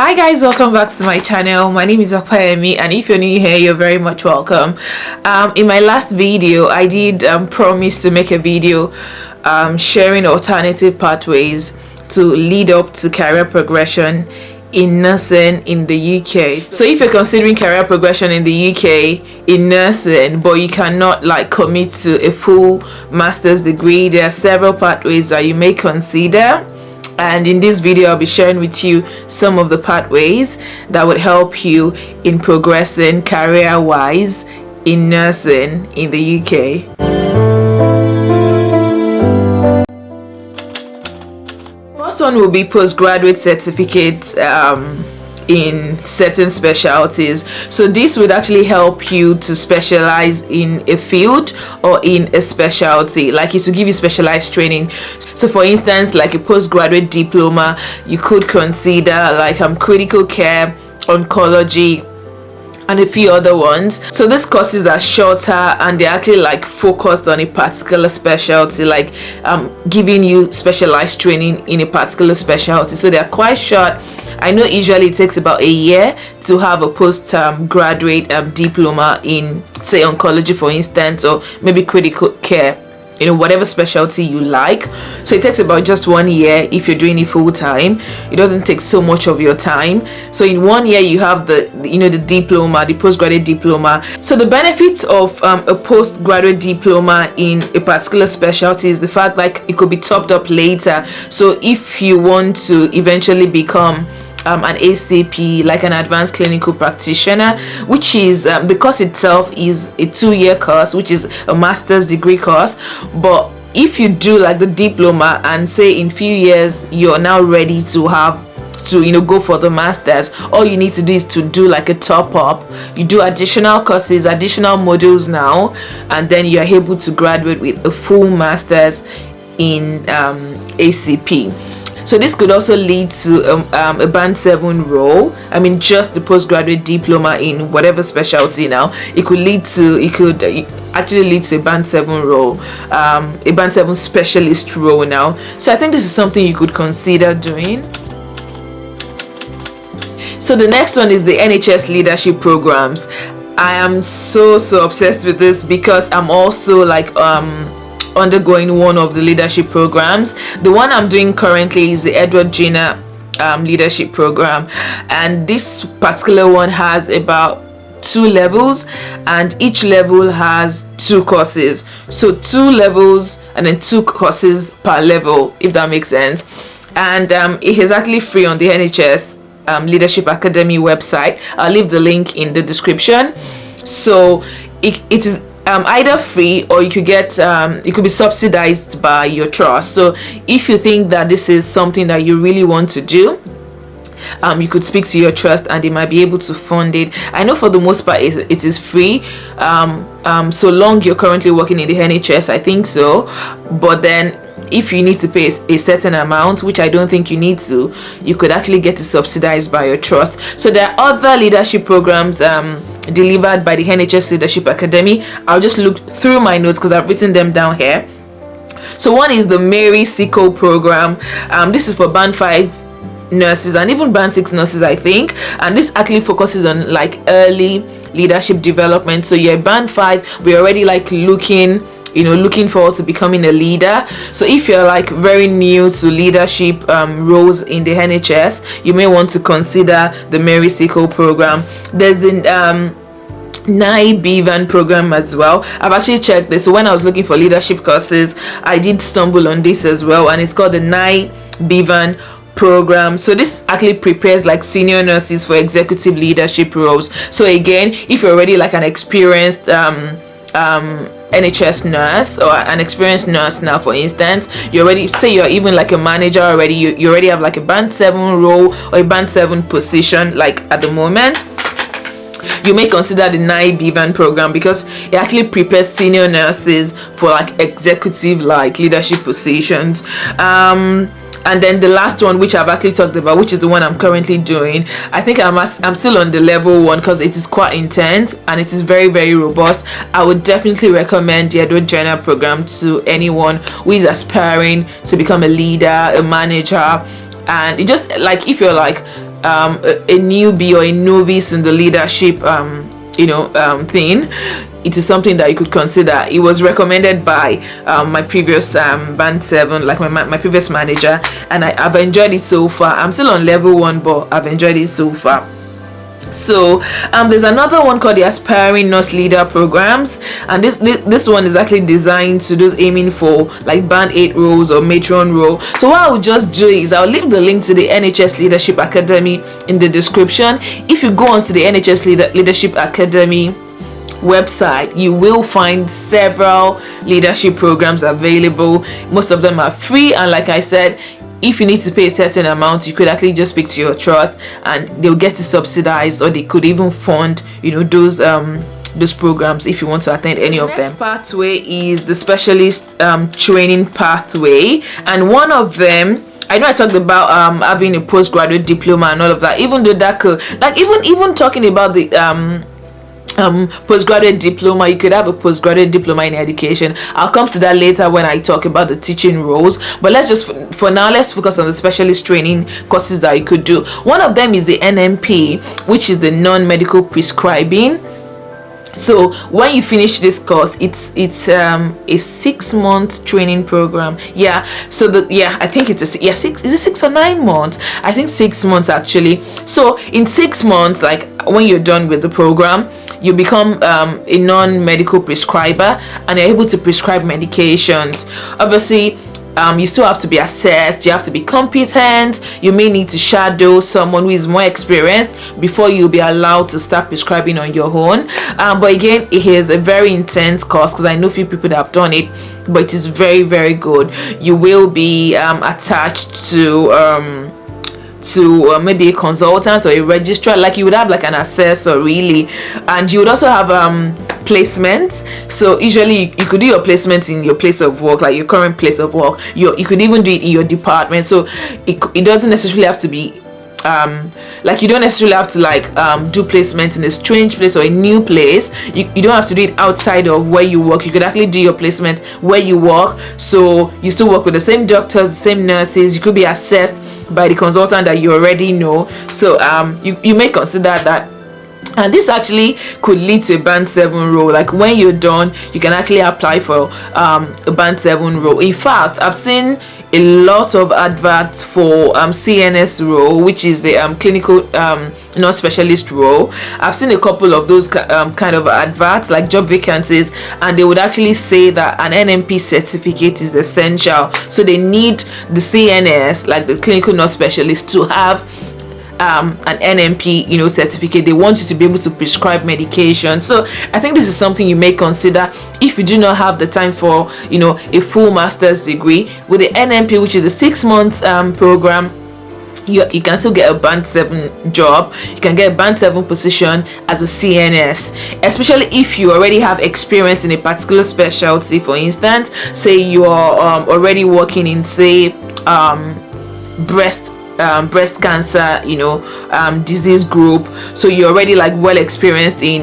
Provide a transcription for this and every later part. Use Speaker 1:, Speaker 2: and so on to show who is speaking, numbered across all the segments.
Speaker 1: Hi guys, welcome back to my channel. My name is Opayemi, and if you're new here, you're very much welcome. In my last video, I did promise to make a video sharing alternative pathways to lead up to career progression in nursing in the UK. So if you're considering career progression in the UK in nursing, but you cannot commit to a full master's degree, there are several pathways that you may consider. And in this video, I'll be sharing with you some of the pathways that would help you in progressing career-wise in nursing in the UK. First one will be postgraduate certificate in certain specialties. So this would actually help you to specialize in a field or in a specialty, like it will give you specialized training. So for instance, like a postgraduate diploma, you could consider critical care, oncology, and a few other ones. So these courses are shorter and they're actually focused on a particular specialty, giving you specialized training in a particular specialty. So they're quite short. I know usually it takes about a year to have a postgraduate diploma in, say, oncology, for instance, or maybe critical care, whatever specialty you like. So it takes about just 1 year if you're doing it full time. It doesn't take so much of your time. So in 1 year you have the diploma, the postgraduate diploma. So the benefits of a postgraduate diploma in a particular specialty is the fact it could be topped up later. So if you want to eventually become an ACP, like an advanced clinical practitioner, which is the course itself is a 2-year course, which is a master's degree course. But if you do the diploma and say in few years you're now ready to go for the masters, all you need to do is to do a top up. You do additional courses, additional modules now, and then you're able to graduate with a full masters in ACP. So this could also lead to a band 7 role. I mean, just the postgraduate diploma in whatever specialty now, it could actually lead to a band 7 role, a band 7 specialist role now. So I think this is something you could consider doing. So the next one is the NHS leadership programs. I am so obsessed with this because I'm also undergoing one of the leadership programs. The one I'm doing currently is the Edward Jenner leadership program, and this particular one has about 2 levels, and each level has 2 courses. So 2 levels and then 2 courses per level, if that makes sense. And it is actually free on the NHS Leadership Academy website. I'll leave the link in the description. So it is either free, or you could get it could be subsidized by your trust. So if you think that this is something that you really want to do, you could speak to your trust and they might be able to fund it. I know for the most part it is free, so long you're currently working in the NHS, I think so. But then if you need to pay a certain amount, which I don't think you need to, you could actually get it subsidized by your trust. So there are other leadership programs delivered by the NHS Leadership Academy. I'll just look through my notes because I've written them down here. So one is the Mary Sickle program. This is for band 5 nurses and even band 6 nurses, I think, and this actually focuses on early leadership development. So you're band 5, we're already looking forward to becoming a leader. So if you're very new to leadership roles in the NHS, you may want to consider the Mary Sickle program. There's the NHS-funded program as well. I've actually checked this. So when I was looking for leadership courses, I did stumble on this as well, and it's called the NHS-funded program. So this actually prepares senior nurses for executive leadership roles. So again, if you're already an experienced NHS nurse or an experienced nurse now, for instance, you already say you're even a manager already, you already have a band 7 role or a band 7 position at the moment, you may consider the NHS-funded program because it actually prepares senior nurses for executive leadership positions. And then the last one, which I've actually talked about, which is the one I'm currently doing, I think I'm still on the level 1 because it is quite intense and it is very, very robust. I would definitely recommend the Edward Jenner program to anyone who is aspiring to become a leader, a manager, and it just if you're a newbie or a novice in the leadership thing, it is something that you could consider. It was recommended by my previous band 7, like my previous manager, and I've enjoyed it so far. I'm still on level 1, but I've enjoyed it so far. So there's another one called the Aspiring Nurse Leader Programs, and this one is actually designed to those aiming for like band 8 roles or matron role. So what I will just do is I'll leave the link to the NHS Leadership Academy in the description. If you go onto the NHS Leadership Academy website, you will find several leadership programs available. Most of them are free, and like I said, if you need to pay a certain amount, you could actually just speak to your trust and they'll get it subsidized, or they could even fund those programs if you want to attend any of them. The next pathway is the specialist training pathway, and one of them, I know I talked about having a postgraduate diploma and all of that. Even though that could, like, even talking about the postgraduate diploma, you could have a postgraduate diploma in education. I'll come to that later when I talk about the teaching roles, but let's just for now, let's focus on the specialist training courses that you could do. One of them is the NMP, which is the non-medical prescribing. So when you finish this course, it's a 6-month training program. So I think it's 6, is it 6 or 9 months? I think 6 months actually. So in 6 months, like when you're done with the program, you become a non-medical prescriber and you're able to prescribe medications. Obviously, you still have to be assessed, you have to be competent, you may need to shadow someone who is more experienced before you'll be allowed to start prescribing on your own. But again, it is a very intense course, because I know a few people that have done it, but it is very, very good. You will be attached to maybe a consultant or a registrar, like you would have like an assessor really, and you would also have placements. So usually you could do your placements in your place of work, like your current place of work. You could even do it in your department, so it doesn't necessarily have to be like you don't necessarily have to do placements in a strange place or a new place. You don't have to do it outside of where you work. You could actually do your placement where you work, so you still work with the same doctors, the same nurses. You could be assessed by the consultant that you already know. So you may consider that, and this actually could lead to a band 7 role. Like when you're done, you can actually apply for a band 7 role. In fact, I've seen a lot of adverts for CNS role, which is the clinical non-specialist role. I've seen a couple of those kind of adverts, like job vacancies, and they would actually say that an NMP certificate is essential. So they need the CNS, like the clinical non-specialist, to have an NMP certificate. They want you to be able to prescribe medication. So I think this is something you may consider if you do not have the time for a full master's degree. With the NMP, which is a 6 months program, you can still get a band 7 job. You can get a band 7 position as a CNS, especially if you already have experience in a particular specialty. For instance, say you are already working in, say, breast cancer disease group, so you're already like well experienced in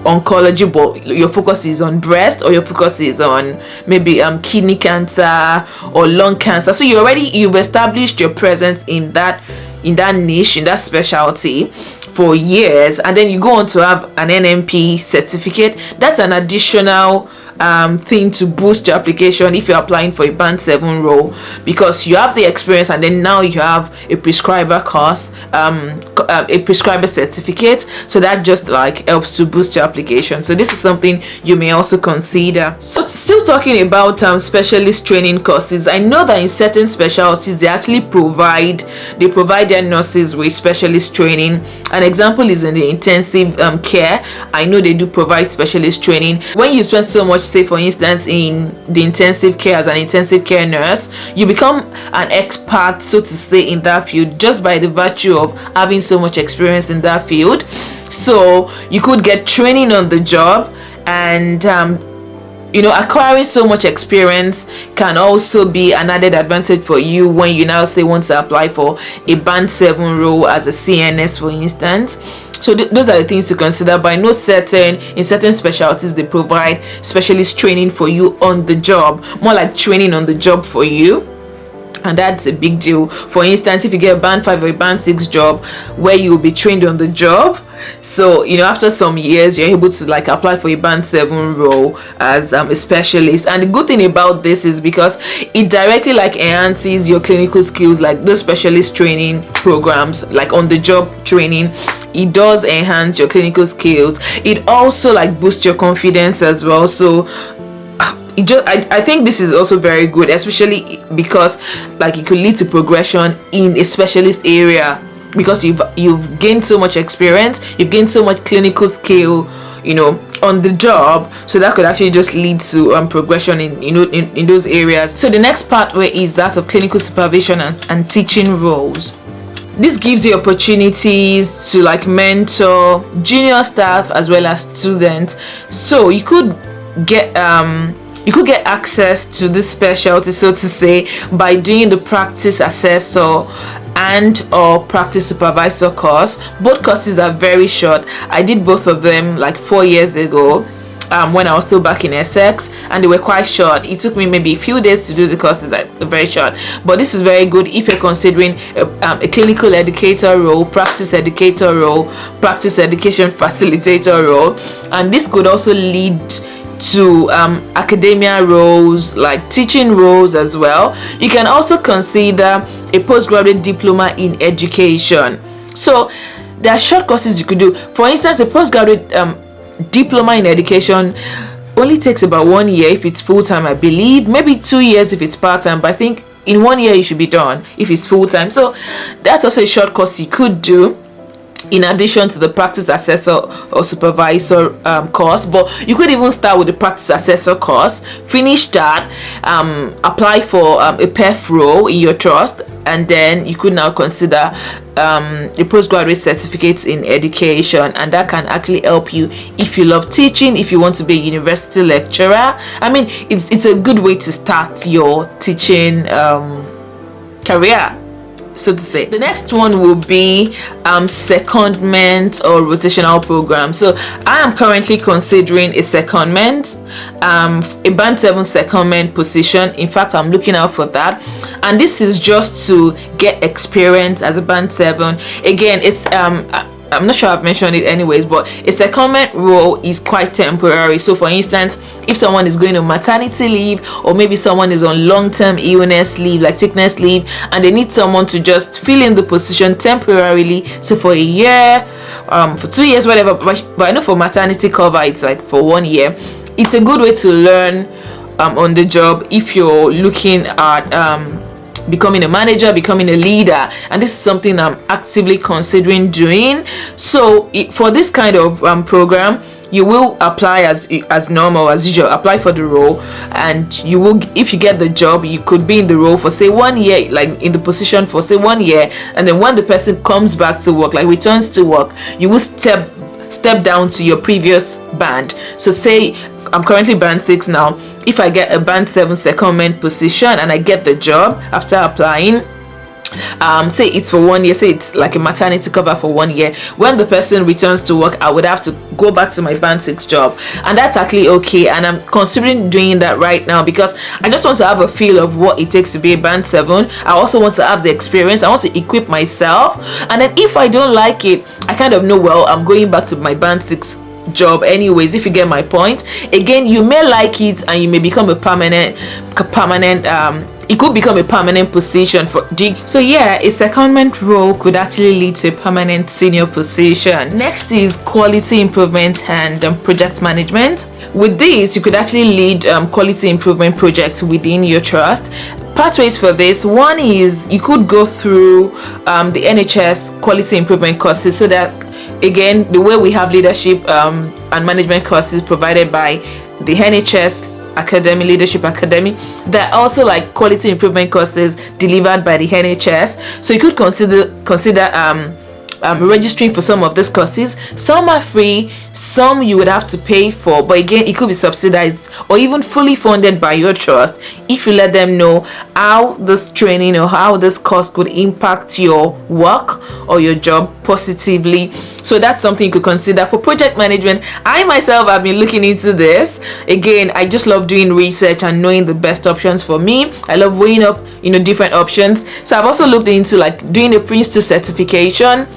Speaker 1: oncology, but your focus is on breast, or your focus is on maybe kidney cancer or lung cancer. So you've established your presence in that niche, in that specialty for years, and then you go on to have an NMP certificate. That's an additional thing to boost your application if you're applying for a band 7 role, because you have the experience, and then now you have a prescriber course, a prescriber certificate. So that just like helps to boost your application. So this is something you may also consider. So still talking about specialist training courses, I know that in certain specialties they actually provide their nurses with specialist training. An example is in the intensive care. I know they do provide specialist training. When you spend so much, say for instance in the intensive care as an intensive care nurse, you become an expert, so to say, in that field, just by the virtue of having so much experience in that field. So you could get training on the job, and acquiring so much experience can also be an added advantage for you when you now say want to apply for a band 7 role as a CNS, for instance. So those are the things to consider. But I know in certain specialties they provide specialist training for you on the job, more like training on the job for you. and that's a big deal. For instance, if you get a band 5 or a band 6 job where you'll be trained on the job, so after some years you're able to like apply for a band 7 role as a specialist. And the good thing about this is because it directly like enhances your clinical skills, like those specialist training programs, like on the job training. It does enhance your clinical skills. It also like boosts your confidence as well. So I think this is also very good, especially because like it could lead to progression in a specialist area, because you've gained so much experience, you've gained so much clinical skill on the job, so that could actually just lead to progression in those areas. So the next pathway is that of clinical supervision and teaching roles. This gives you opportunities to like mentor junior staff as well as students. So you could get access to this specialty, so to say, by doing the practice assessor and or practice supervisor course. Both courses are very short. I did both of them like 4 years ago when I was still back in Essex, and they were quite short. It took me maybe a few days to do the courses, like very short. But this is very good if you're considering a clinical educator role, practice educator role, practice education facilitator role, and this could also lead to academia roles, like teaching roles as well. You can also consider a postgraduate diploma in education. So there are short courses you could do. For instance, a postgraduate diploma in education only takes about 1 year if it's full-time, I believe, maybe 2 years if it's part-time, but I think in 1 year you should be done if it's full-time. So that's also a short course you could do in addition to the practice assessor or supervisor course. But you could even start with the practice assessor course, finish that, apply for a PEF role in your trust, and then you could now consider a postgraduate certificate in education, and that can actually help you if you love teaching, if you want to be a university lecturer. I mean, it's a good way to start your teaching career, so to say. The next one will be secondment or rotational program. So I am currently considering a secondment, a band 7 secondment position. In fact, I'm looking out for that, and this is just to get experience as a band 7. Again, it's I'm not sure I've mentioned it anyways, but a secondment role is quite temporary. So for instance, if someone is going on maternity leave, or maybe someone is on long-term illness leave, like sickness leave, and they need someone to just fill in the position temporarily, so for a year, for 2 years, whatever, but I know for maternity cover it's like for 1 year. It's a good way to learn on the job if you're looking at becoming a manager, becoming a leader, and this is something I'm actively considering doing. So for this kind of program, you will apply as normal, as usual, apply for the role, and you will, if you get the job, you could be in the role for say 1 year, like in the position for say 1 year, and then when the person comes back to work, like returns to work, you will step down to your previous band. So say I'm currently band 6 now. If I get a band 7 secondment position and I get the job after applying, say it's for 1 year, say it's like a maternity cover for 1 year, when the person returns to work, I would have to go back to my band 6 job, and that's actually okay. And I'm considering doing that right now because I just want to have a feel of what it takes to be a band 7. I also want to have the experience, I want to equip myself, and then if I don't like it, I kind of know, well, I'm going back to my band 6 job anyways, if you get my point. Again, you may like it and you may become a permanent it could become a permanent position for dig. So yeah, a secondment role could actually lead to a permanent senior position. Next is quality improvement and project management. With this, you could actually lead quality improvement projects within your trust. Pathways for this: one is you could go through the NHS quality improvement courses, so that again, the way we have leadership and management courses provided by the NHS Academy, Leadership Academy, there are also like quality improvement courses delivered by the NHS. So you could consider registering for some of these courses. Some are free, Some you would have to pay for, but again, it could be subsidized or even fully funded by your trust if you let them know how this training or how this course could impact your work or your job positively. So that's something you could consider. For project management, I myself have been looking into this. Again, I just love doing research and knowing the best options for me. I love weighing up, different options. So I've also looked into like doing a Prince 2 certification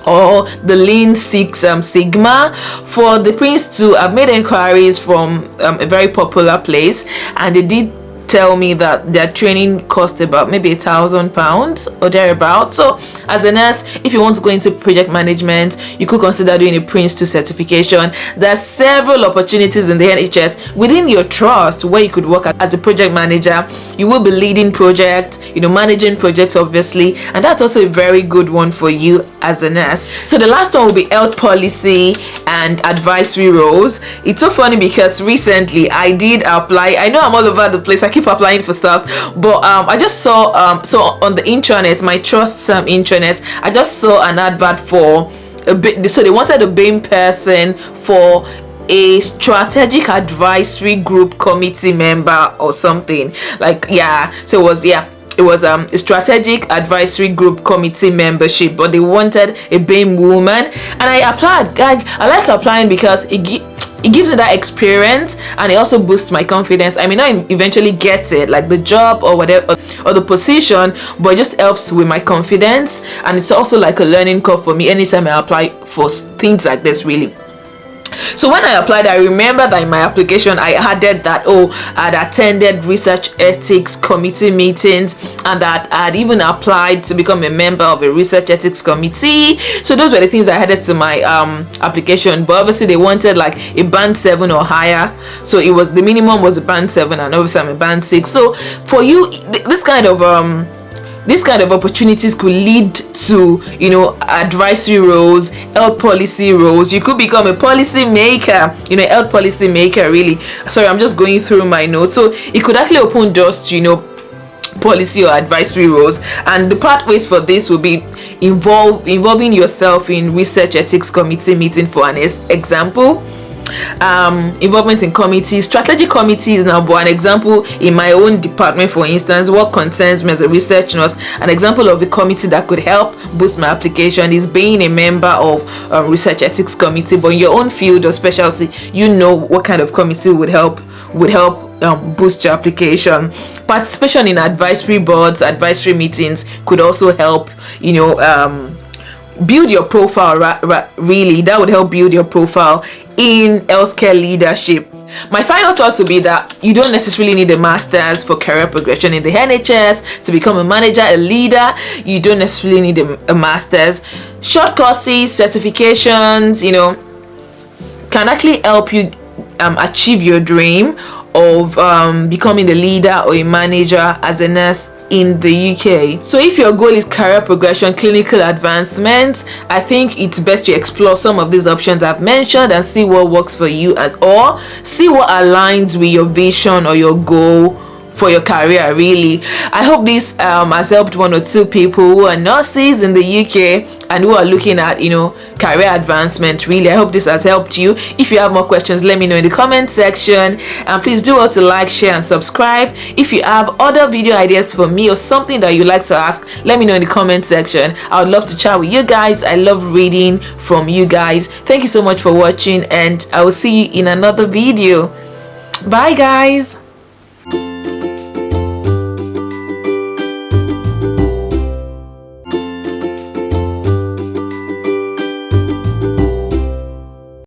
Speaker 1: or the Lean Six Sigma. For the Prince 2, I've made inquiries from a very popular place, and they did tell me that their training cost about maybe £1,000 or thereabout. So as a nurse, if you want to go into project management, you could consider doing a Prince 2 certification. There are several opportunities in the NHS within your trust where you could work as a project manager. You will be leading projects, managing projects obviously, and that's also a very good one for you as a nurse. So the last one will be health policy and advisory roles. It's so funny because recently I did apply. I know I'm all over the place, I keep applying for stuff, but I just saw so on the intranet, my trust intranet, I just saw an advert for a bit. So they wanted a BAME person for a strategic advisory group committee member or something like, so it was a strategic advisory group committee membership, but they wanted a BAME woman, and I applied. Guys, I like applying because it gives me that experience, and it also boosts my confidence. I may not eventually get it, like the job or whatever, or the position, but it just helps with my confidence, and it's also like a learning curve for me anytime I apply for things like this, really. So when I applied, I remember that in my application I added that I'd attended research ethics committee meetings, and that I'd even applied to become a member of a research ethics committee. So those were the things I added to my application, but obviously they wanted like a band 7 or higher, so it was, the minimum was a band 7, and obviously I'm a band 6. So for you, this kind of opportunities could lead to advisory roles, health policy roles. You could become a policy maker, health policy maker, really. Sorry, I'm just going through my notes. So it could actually open doors to policy or advisory roles, and the pathways for this will be involving yourself in research ethics committee meeting, for an example. Involvement in committees, strategic committees. Now, but an example in my own department, for instance, what concerns me as a research nurse, an example of a committee that could help boost my application is being a member of research ethics committee. But in your own field or specialty, what kind of committee would help boost your application. Participation in advisory boards, advisory meetings could also help build your profile. Really, that would help build your profile in healthcare leadership. My final thoughts would be that you don't necessarily need a master's for career progression in the NHS to become a manager, a leader. You don't necessarily need a master's. Short courses, certifications, can actually help you achieve your dream of becoming a leader or a manager as a nurse in the UK. So if your goal is career progression, clinical advancement, I think it's best to explore some of these options I've mentioned and see what works for you, or see what aligns with your vision or your goal for your career, really. I hope this has helped one or two people who are nurses in the UK and who are looking at career advancement. Really, I hope this has helped you. If you have more questions, let me know in the comment section, and please do also like, share and subscribe. If you have other video ideas for me or something that you'd like to ask, let me know in the comment section. I would love to chat with you guys. I love reading from you guys. Thank you so much for watching, and I will see you in another video. Bye guys.